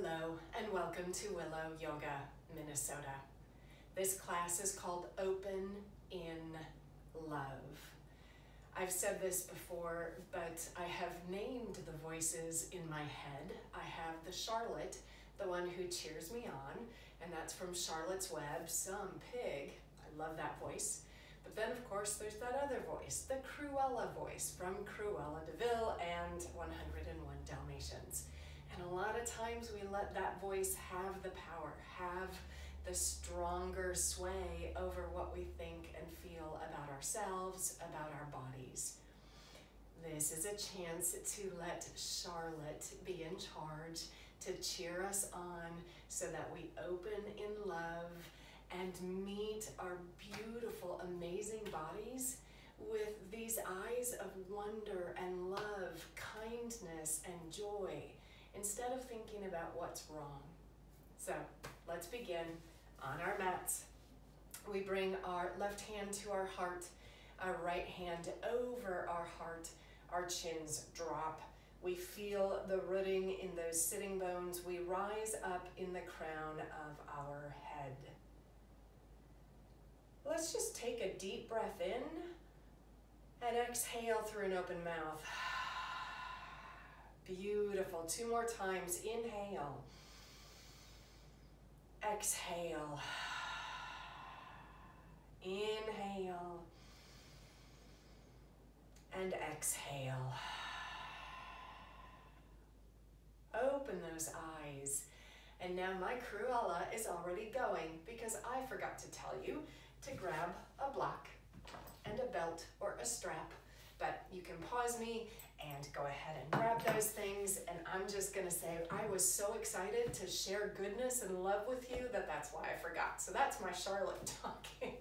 Hello and welcome to Willow Yoga, Minnesota. This class is called Open in Love. I've said this before, but I have named the voices in my head. I have the Charlotte, the one who cheers me on, and that's from Charlotte's Web, Some Pig. I love that voice. But then, of course, there's that other voice, the Cruella voice from Cruella de Vil and 101 Dalmatians. And a lot of times we let that voice have the power, have the stronger sway over what we think and feel about ourselves, about our bodies. This is a chance to let Charlotte be in charge, to cheer us on so that we open in love and meet our beautiful, amazing bodies with these eyes of wonder and love, kindness and joy, instead of thinking about what's wrong. So let's begin on our mats. We bring our left hand to our heart, our right hand over our heart, our chins drop. We feel the rooting in those sitting bones. We rise up in the crown of our head. Let's just take a deep breath in and exhale through an open mouth. Beautiful. 2 more times. Inhale. Exhale. Inhale. And exhale. Open those eyes. And now my Cruella is already going because I forgot to tell you to grab a block and a belt or a strap, but you can pause me and go ahead and grab those things. And I'm just gonna say, I was so excited to share goodness and love with you that's why I forgot. So that's my Charlotte talking.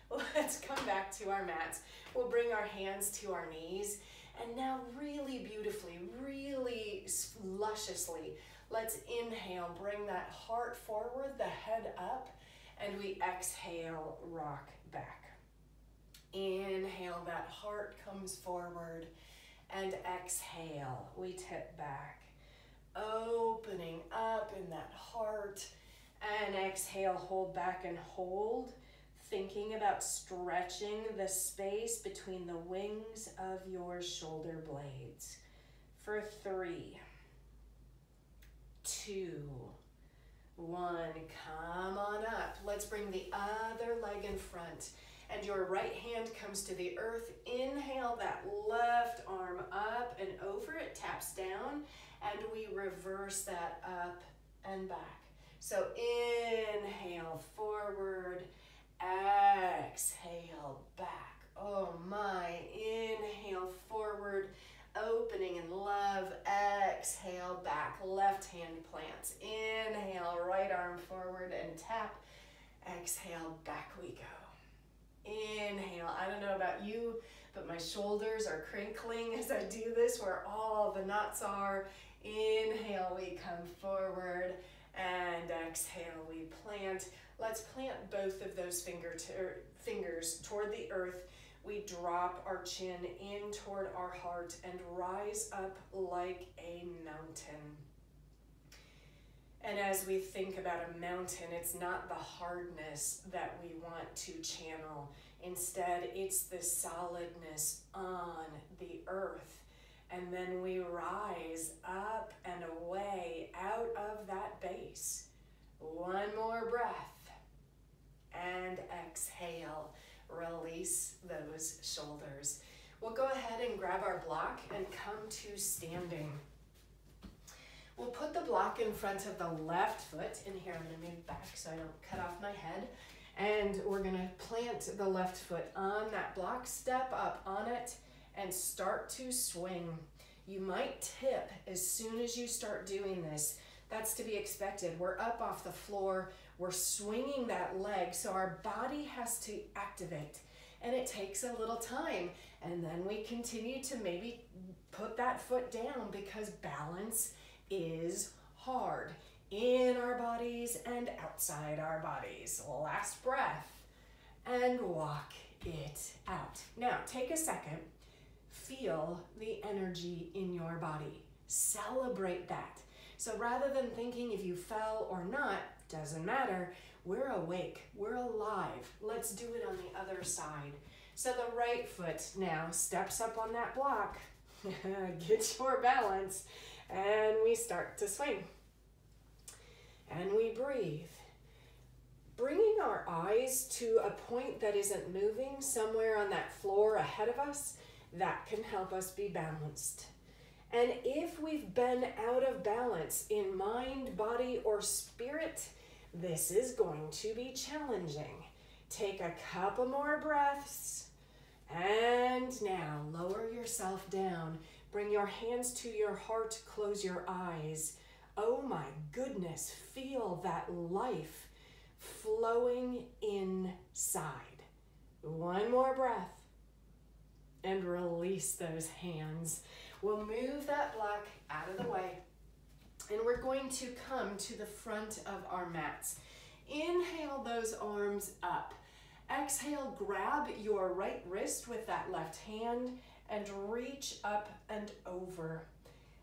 Let's come back to our mats. We'll bring our hands to our knees. And now really beautifully, really lusciously, let's inhale, bring that heart forward, the head up, and we exhale, rock back. Inhale, that heart comes forward, and exhale, we tip back. Opening up in that heart, and exhale, hold back and hold. Thinking about stretching the space between the wings of your shoulder blades. For 3, 2, 1, come on up. Let's bring the other leg in front. And your right hand comes to the earth. Inhale that left arm up and over. It taps down. And we reverse that up and back. So inhale forward. Exhale back. Oh my. Inhale forward. Opening in love. Exhale back. Left hand plants. Inhale, right arm forward and tap. Exhale, back we go. Inhale. I don't know about you, but my shoulders are crinkling as I do this, where all the knots are. Inhale, we come forward, and exhale, we plant. Let's plant both of those fingers toward the earth. We drop our chin in toward our heart and rise up like a mountain. And as we think about a mountain, it's not the hardness that we want to channel. Instead, it's the solidness on the earth. And then we rise up and away out of that base. 1 more breath. And exhale. Release those shoulders. We'll go ahead and grab our block and come to standing. We'll put the block in front of the left foot. In here, I'm gonna move back so I don't cut off my head. And we're gonna plant the left foot on that block, step up on it, and start to swing. You might tip as soon as you start doing this. That's to be expected. We're up off the floor. We're swinging that leg, so our body has to activate. And it takes a little time. And then we continue to maybe put that foot down because balance is hard in our bodies and outside our bodies. Last breath and walk it out. Now take a second, feel the energy in your body. Celebrate that. So rather than thinking if you fell or not, doesn't matter, we're awake, we're alive. Let's do it on the other side. So the right foot now steps up on that block. Get your balance, and we start to swing. And we breathe. Bringing our eyes to a point that isn't moving, somewhere on that floor ahead of us, that can help us be balanced. And if we've been out of balance in mind, body, or spirit, this is going to be challenging. Take a couple more breaths. And now lower yourself down. Bring your hands to your heart. Close your eyes. Oh my goodness, feel that life flowing inside. One more breath. And release those hands. We'll move that block out of the way. And we're going to come to the front of our mats. Inhale those arms up. Exhale, grab your right wrist with that left hand and reach up and over.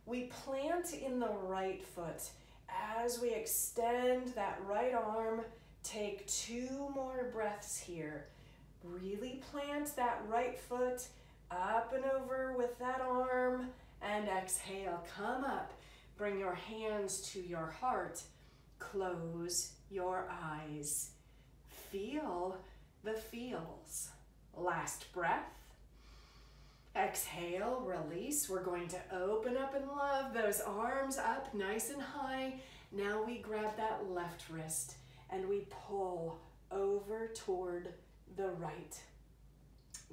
We plant in the right foot. As we extend that right arm, take 2 more breaths here. Really plant that right foot up and over with that arm, and exhale, come up. Bring your hands to your heart. Close your eyes. Feel the feels. Last breath. Exhale, release. We're going to open up in love, those arms up nice and high. Now we grab that left wrist and we pull over toward the right.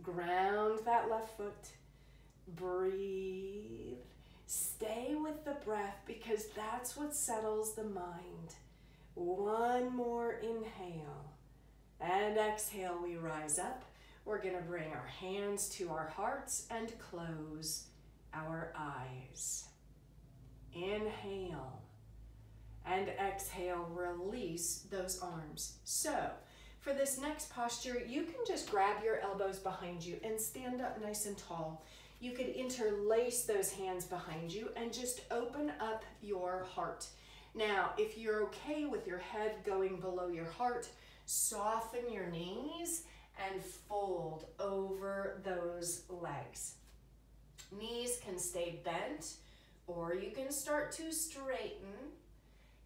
Ground that left foot. Breathe. Stay with the breath because that's what settles the mind. One more inhale. And exhale, we rise up. We're going to bring our hands to our hearts and close our eyes. Inhale. And exhale, release those arms. So, for this next posture, you can just grab your elbows behind you and stand up nice and tall. You could interlace those hands behind you and just open up your heart. Now, if you're okay with your head going below your heart, soften your knees and fold over those legs. Knees can stay bent or you can start to straighten.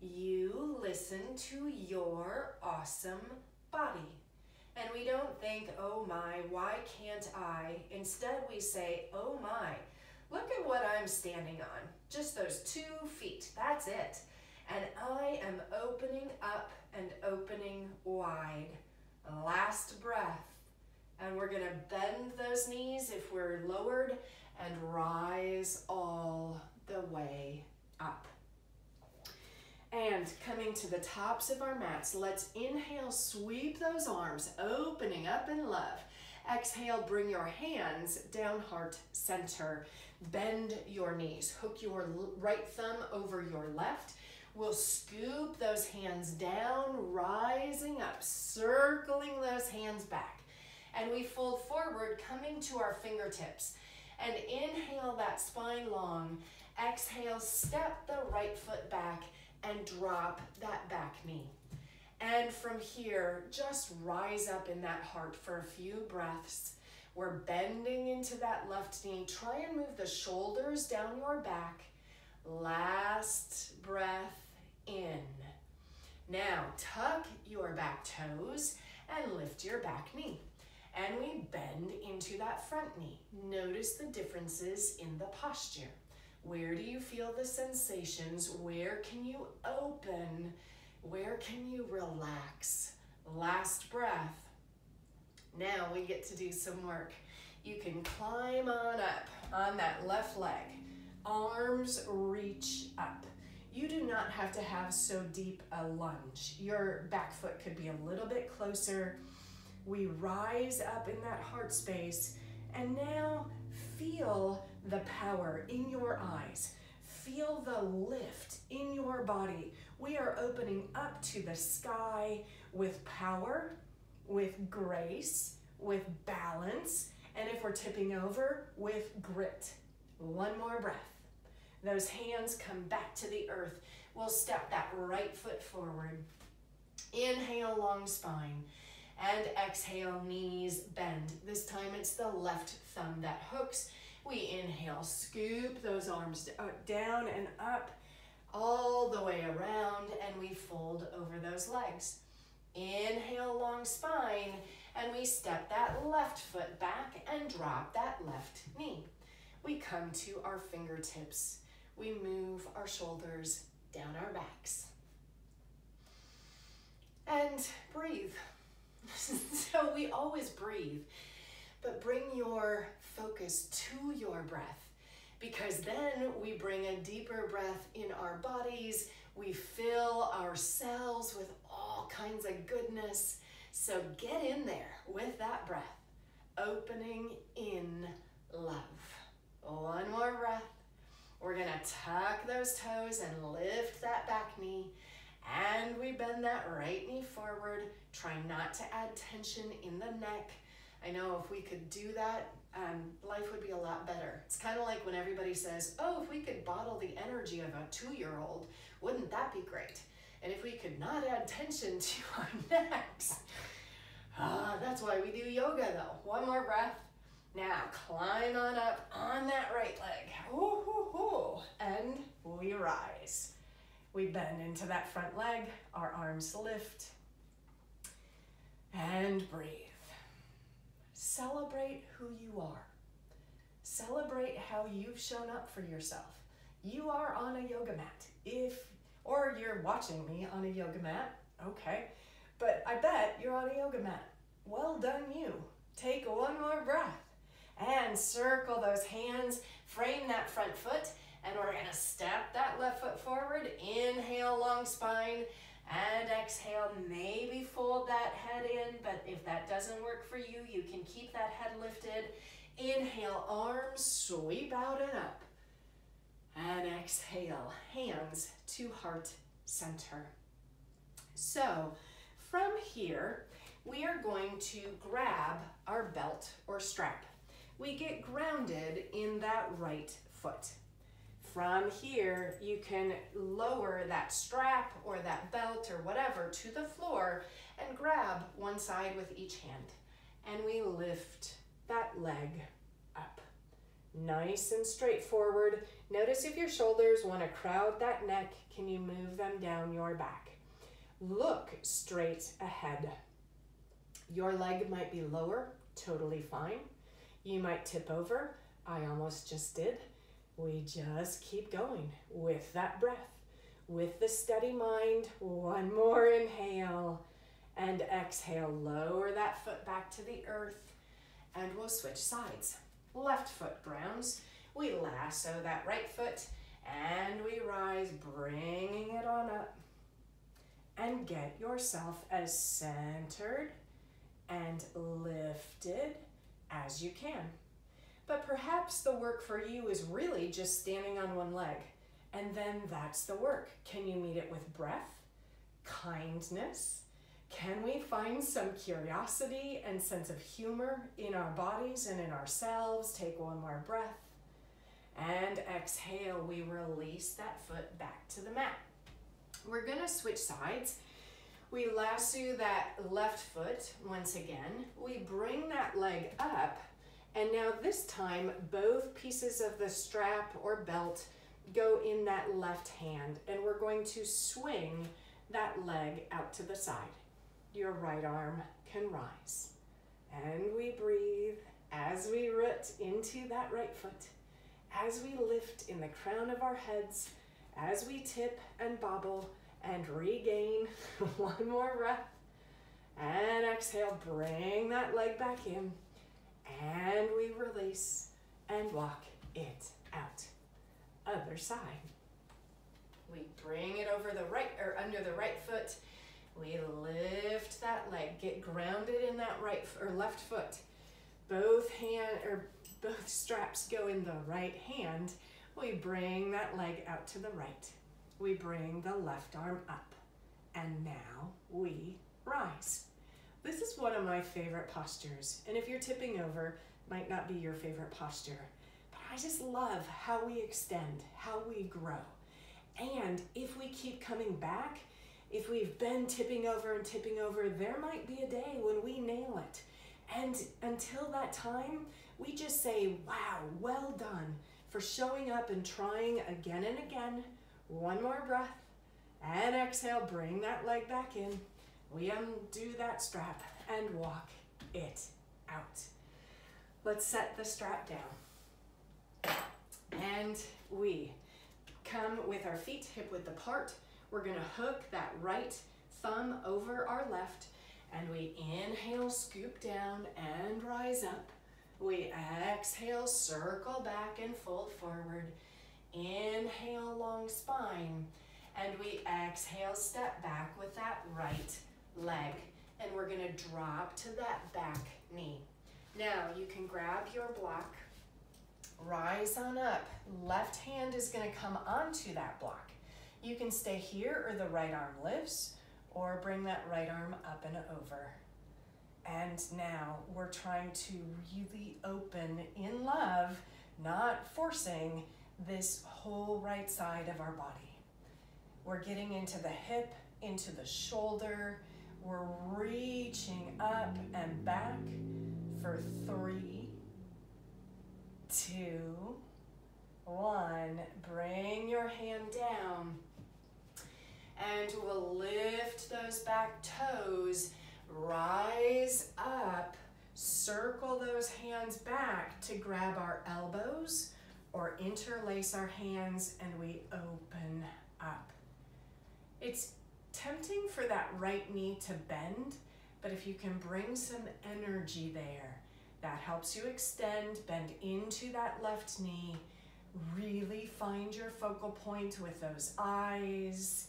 You listen to your awesome body. And we don't think, oh my, why can't I? Instead we say, oh my, look at what I'm standing on. Just those 2 feet, that's it. And I am opening up and opening wide. Last breath. And we're gonna bend those knees if we're lowered and rise all the way up. And coming to the tops of our mats, let's inhale, sweep those arms, opening up in love. Exhale, bring your hands down heart center. Bend your knees, hook your right thumb over your left. We'll scoop those hands down, rising up, circling those hands back. And we fold forward, coming to our fingertips. And inhale that spine long. Exhale, step the right foot back and drop that back knee. And from here, just rise up in that heart for a few breaths. We're bending into that left knee. Try and move the shoulders down your back. Last breath in. Now tuck your back toes and lift your back knee. And we bend into that front knee. Notice the differences in the posture. Where do you feel the sensations? Where can you open? Where can you relax? Last breath. Now we get to do some work. You can climb on up on that left leg. Arms reach up. You do not have to have so deep a lunge. Your back foot could be a little bit closer. We rise up in that heart space, and now feel the power in your eyes. Feel the lift in your body. We are opening up to the sky with power, with grace, with balance, and if we're tipping over, with grit. One more breath. Those hands come back to the earth. We'll step that right foot forward. Inhale, long spine. And exhale, knees bend. This time it's the left thumb that hooks. We inhale, scoop those arms down and up, all the way around, and we fold over those legs. Inhale, long spine, and we step that left foot back and drop that left knee. We come to our fingertips. We move our shoulders down our backs. And breathe. So we always breathe, but bring your focus to your breath, because then we bring a deeper breath in our bodies. We fill ourselves with all kinds of goodness. So get in there with that breath, opening in love. One more breath. We're gonna tuck those toes and lift that back knee, and we bend that right knee forward. Try not to add tension in the neck. I know if we could do that, life would be a lot better. It's kind of like when everybody says, oh, if we could bottle the energy of a 2-year-old, wouldn't that be great? And if we could not add tension to our necks. That's why we do yoga though. One more breath. Now climb on up on that right leg. Ooh, ooh, ooh. And we rise. We bend into that front leg. Our arms lift. And breathe. Celebrate who you are. Celebrate how you've shown up for yourself. You are on a yoga mat. Or you're watching me on a yoga mat, okay. But I bet you're on a yoga mat. Well done you. Take one more breath and circle those hands, frame that front foot, and we're gonna step that left foot forward. Inhale, long spine, and exhale, maybe fold that head in, but if that doesn't work for you, you can keep that head lifted. Inhale, arms sweep out and up. And exhale, hands to heart center. So from here, we are going to grab our belt or strap. We get grounded in that right foot. From here, you can lower that strap or that belt or whatever to the floor and grab one side with each hand. And we lift that leg up. Nice and straightforward. Notice if your shoulders want to crowd that neck, can you move them down your back? Look straight ahead. Your leg might be lower, totally fine. You might tip over. I almost just did. We just keep going with that breath, with the steady mind. One more inhale and exhale. Lower that foot back to the earth and we'll switch sides. Left foot grounds. We lasso that right foot and we rise, bringing it on up. And get yourself as centered and lifted as you can. But perhaps the work for you is really just standing on one leg. And then that's the work. Can you meet it with breath, kindness? Can we find some curiosity and sense of humor in our bodies and in ourselves? Take one more breath. And exhale, we release that foot back to the mat. We're gonna switch sides. We lasso that left foot once again. We bring that leg up. And now this time, both pieces of the strap or belt go in that left hand, and we're going to swing that leg out to the side. Your right arm can rise. And we breathe as we root into that right foot, as we lift in the crown of our heads, as we tip and bobble and regain. One more breath. And exhale, bring that leg back in. And we release and walk it out. Other side. We bring it over the right or under the right foot. We lift that leg, get grounded in that right or left foot. Both straps go in the right hand. We bring that leg out to the right. We bring the left arm up. And now we rise. This is one of my favorite postures. And if you're tipping over, might not be your favorite posture. But I just love how we extend, how we grow. And if we keep coming back, if we've been tipping over and tipping over, there might be a day when we nail it. And until that time, we just say, wow, well done for showing up and trying again and again. One more breath and exhale, bring that leg back in. We undo that strap and walk it out. Let's set the strap down. And we come with our feet hip width apart. We're gonna hook that right thumb over our left, and we inhale, scoop down and rise up. We exhale, circle back and fold forward. Inhale, long spine, and we exhale, step back with that right leg, and we're gonna drop to that back knee. Now you can grab your block, rise on up. Left hand is gonna come onto that block. You can stay here or the right arm lifts, or bring that right arm up and over. And now we're trying to really open in love, not forcing this whole right side of our body. We're getting into the hip, into the shoulder. We're reaching up and back for 3, 2, 1. Bring your hand down. And we'll lift those back toes, rise up, circle those hands back to grab our elbows or interlace our hands, and we open up. It's tempting for that right knee to bend, but if you can bring some energy there, that helps you extend, bend into that left knee, really find your focal point with those eyes.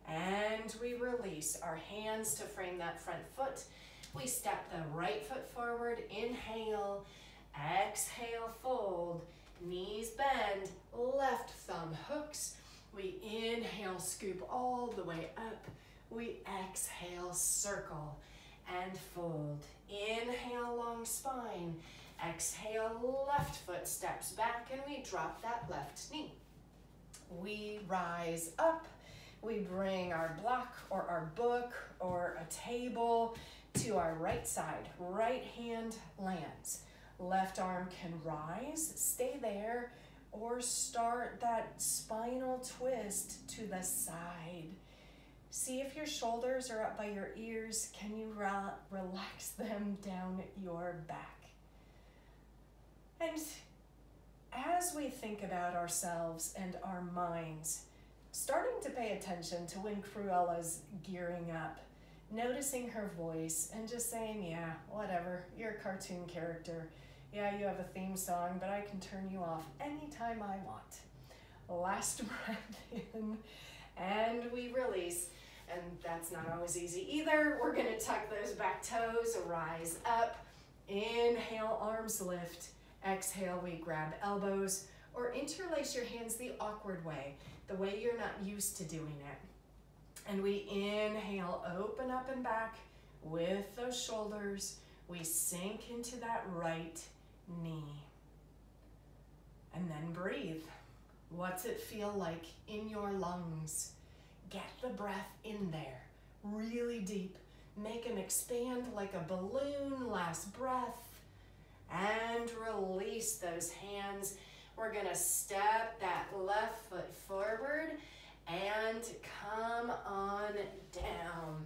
And we release our hands to frame that front foot. We step the right foot forward, inhale, exhale, fold, knees bend, left thumb hooks. We inhale, scoop all the way up. We exhale, circle and fold. Inhale, long spine. Exhale, left foot steps back, and we drop that left knee. We rise up. We bring our block or our book or a table to our right side. Right hand lands. Left arm can rise, stay there, or start that spinal twist to the side. See if your shoulders are up by your ears. Can you relax them down your back? And as we think about ourselves and our minds, starting to pay attention to when Cruella's gearing up, noticing her voice and just saying, yeah, whatever, you're a cartoon character. Yeah, you have a theme song, but I can turn you off anytime I want. Last breath in, and we release. And that's not always easy either. We're gonna tuck those back toes, rise up, inhale, arms lift. Exhale, we grab elbows or interlace your hands the awkward way, the way you're not used to doing it. And we inhale, open up and back with those shoulders. We sink into that right knee. And then breathe. What's it feel like in your lungs? Get the breath in there, really deep. Make them expand like a balloon, last breath. And release those hands. We're gonna step that left foot forward and come on down.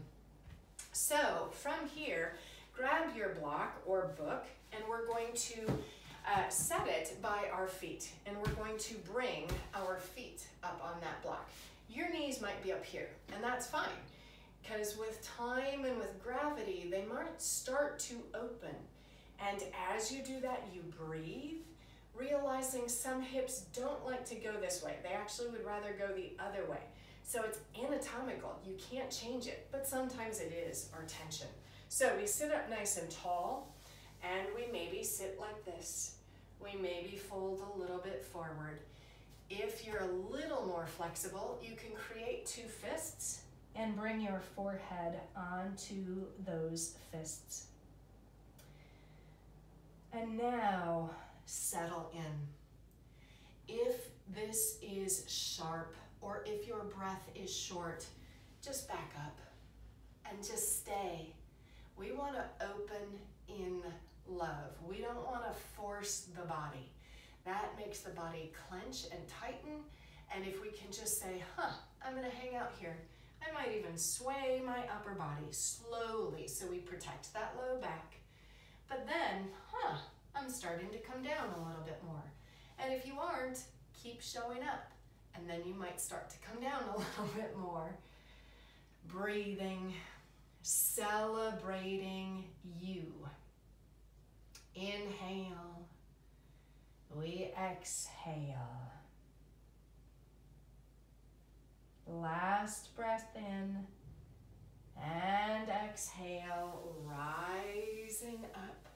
So from here, grab your block or book, and we're going to set it by our feet. And we're going to bring our feet up on that block. Your knees might be up here, and that's fine, because with time and with gravity, they might start to open. And as you do that, you breathe, realizing some hips don't like to go this way. They actually would rather go the other way. So it's anatomical. You can't change it, but sometimes it is our tension. So we sit up nice and tall, and we maybe sit like this. We maybe fold a little bit forward. If you're a little more flexible, you can create 2 fists and bring your forehead onto those fists. And now settle in. If this is sharp or if your breath is short, just back up and just stay. We want to open in love. We don't want to force the body. That makes the body clench and tighten. And if we can just say, I'm going to hang out here. I might even sway my upper body slowly so we protect that low back. But then, I'm starting to come down a little bit more. And if you aren't, keep showing up. And then you might start to come down a little bit more. Breathing, celebrating you. Inhale. We exhale. Last breath in and exhale, rising up.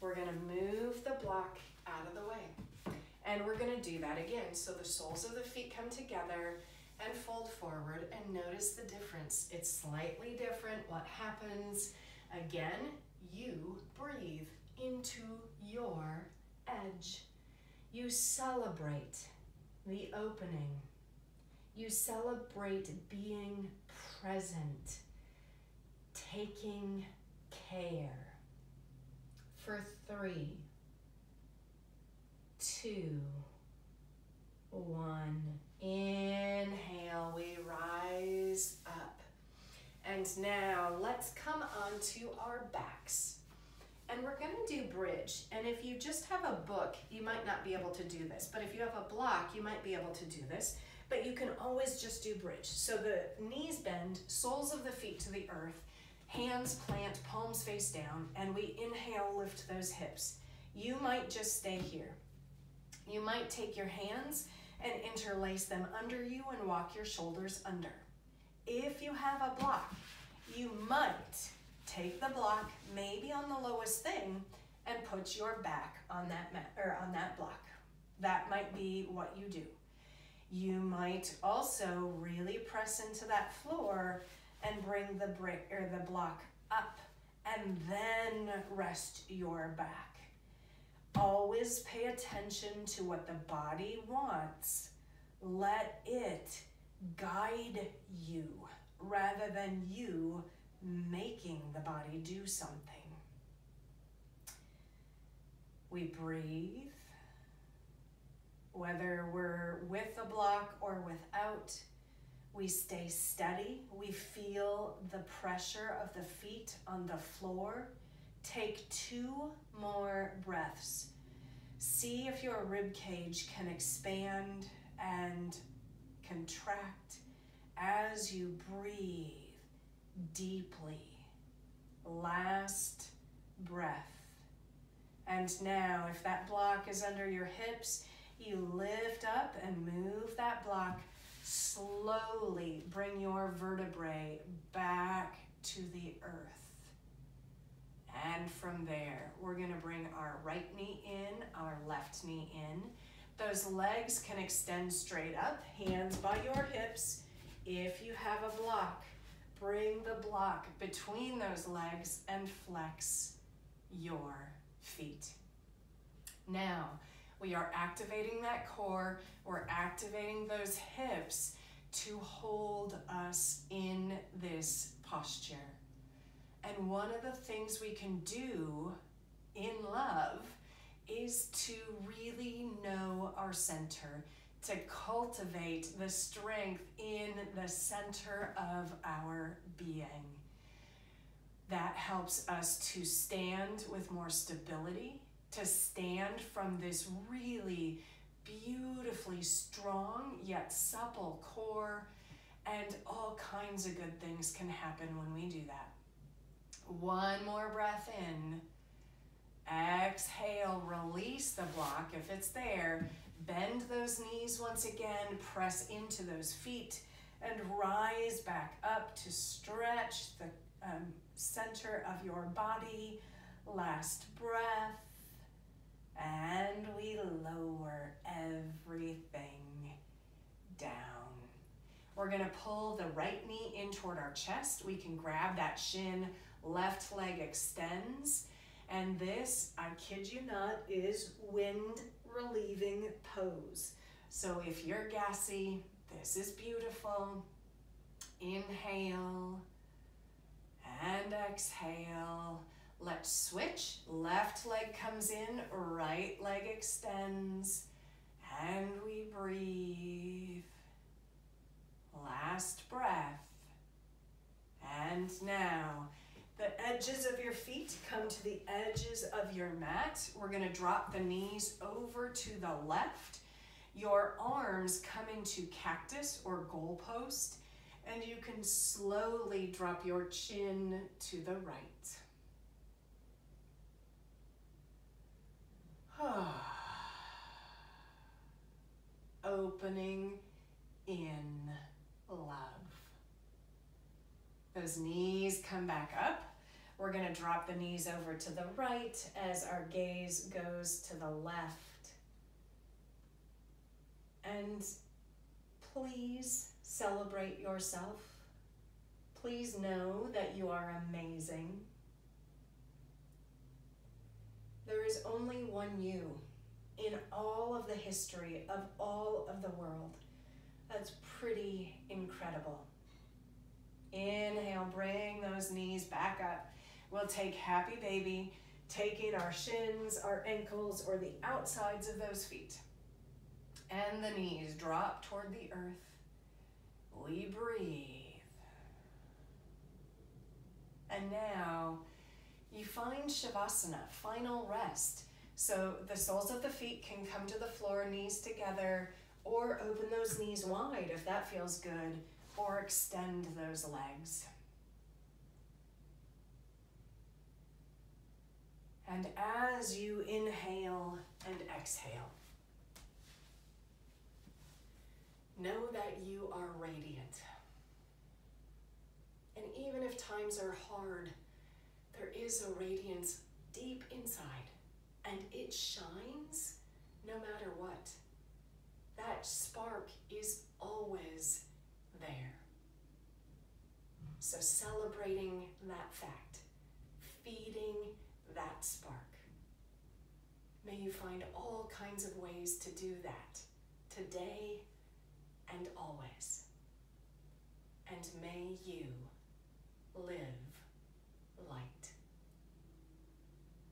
We're going to move the block out of the way. And we're going to do that again. So the soles of the feet come together and fold forward, and notice the difference. It's slightly different. What happens? Again, you breathe into your edge. You celebrate the opening. You celebrate being present, taking care. For 3, 2, 1. Inhale, we rise up. And now let's come onto our backs. And we're going to do bridge. And if you just have a book, you might not be able to do this. But if you have a block, you might be able to do this. But you can always just do bridge. So the knees bend, soles of the feet to the earth, hands plant, palms face down, and we inhale, lift those hips. You might just stay here. You might take your hands and interlace them under you and walk your shoulders under. If you have a block, you might take the block maybe on the lowest thing and put your back on that mat or on that block. That might be what you do. You might also really press into that floor and bring the brick or the block up and then rest your back. Always pay attention to what the body wants. Let it guide you rather than you making the body do something. We breathe. Whether we're with a block or without, we stay steady. We feel the pressure of the feet on the floor. Take 2 more breaths. See if your rib cage can expand and contract as you breathe deeply. Last breath. And now, if that block is under your hips, you lift up and move that block. Slowly bring your vertebrae back to the earth. And from there, we're going to bring our right knee in, our left knee in. Those legs can extend straight up, hands by your hips. If you have a block, bring the block between those legs and flex your feet. Now, we are activating that core. We're activating those hips to hold us in this posture. And one of the things we can do in love is to really know our center, to cultivate the strength in the center of our being. That helps us to stand with more stability, to stand from this really beautifully strong yet supple core, and all kinds of good things can happen when we do that. 1 more breath in. Exhale, release the block if it's there. Bend those knees once again, press into those feet, and rise back up to stretch the center of your body. Last breath. And we lower everything down. We're going to pull the right knee in toward our chest. We can grab that shin, left leg extends. And this, I kid you not, is wind relieving pose. So if you're gassy, this is beautiful. Inhale and exhale. Let's switch. Left leg comes in, right leg extends, and we breathe. Last breath. And now, the edges of your feet come to the edges of your mat. We're going to drop the knees over to the left. Your arms come into cactus or goalpost, and you can slowly drop your chin to the right. Opening in love. Those knees come back up. We're going to drop the knees over to the right as our gaze goes to the left. And please celebrate yourself. Please know that you are amazing. There is only one you in all of the history of all of the world. That's pretty incredible. Inhale, bring those knees back up. We'll take happy baby, taking our shins, our ankles, or the outsides of those feet. And the knees drop toward the earth. We breathe. And now you find Shavasana, final rest. So the soles of the feet can come to the floor, knees together, or open those knees wide if that feels good, or extend those legs. And as you inhale and exhale, know that you are radiant. And even if times are hard, there is a radiance deep inside, and it shines no matter what. That spark is always there. So celebrating that fact, feeding that spark. May you find all kinds of ways to do that today and always. And may you live light.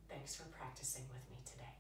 Thanks for practicing with me today.